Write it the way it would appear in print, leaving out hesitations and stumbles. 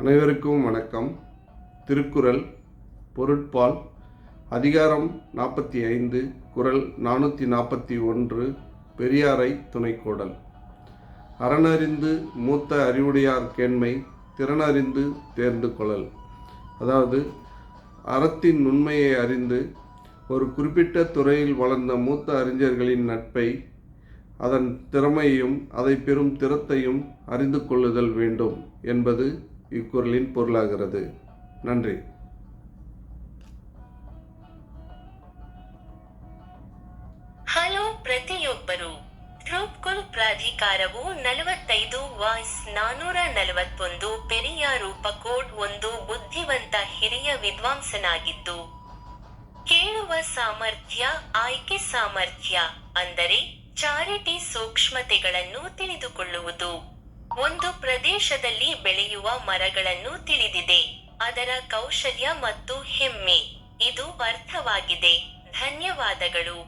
அனைவருக்கும் வணக்கம். திருக்குறள் பொருட்பால் அதிகாரம் 45 குறள் 441 பெரியாரை துணைக்கோடல். அறனறிந்து மூத்த அறிவுடையார் கேண்மை திறனறிந்து தேர்ந்து கொள்ளல். அதாவது அறத்தின் உண்மையை அறிந்து ஒரு குறிப்பிட்ட துறையில் வளர்ந்த மூத்த அறிஞர்களின் நட்பை, அதன் திறமையையும் அதை பெறும் திறத்தையும் அறிந்து கொள்ளுதல் வேண்டும் என்பது இக்குறளின் பொருளாகிறது. நன்றி. ಹಲೋ ಪ್ರತಿಯೊಬ್ಬರು. ಟ್ರೂಪ್ಕುಲ್ ಪ್ರಾಧಿಕಾರವು 45/441 ಪೆರಿಯಾರು ಪಕೋಡ್ ಒಂದು ಬುದ್ಧಿವಂತ ಹಿರಿಯ ವಿದ್ವಾಂಸನಾಗಿದ್ದು, ಕೇಳುವ ಸಾಮರ್ಥ್ಯ, ಆಯ್ಕೆ ಸಾಮರ್ಥ್ಯ, ಅಂದರೆ ಚಾರಿಟಿ ಸೂಕ್ಷ್ಮತೆಗಳನ್ನು ತಿಳಿದುಕೊಳ್ಳುವುದು. ಒಂದು ಪ್ರದೇಶದಲ್ಲಿ ಬೆಳೆಯುವ ಮರಗಳನ್ನು ತಿಳಿದಿದೆ, ಅದರ ಕೌಶಲ್ಯ ಮತ್ತು ಹೆಮ್ಮೆ. ಇದು ಅರ್ಥವಾಗಿದೆ. ಧನ್ಯವಾದಗಳು.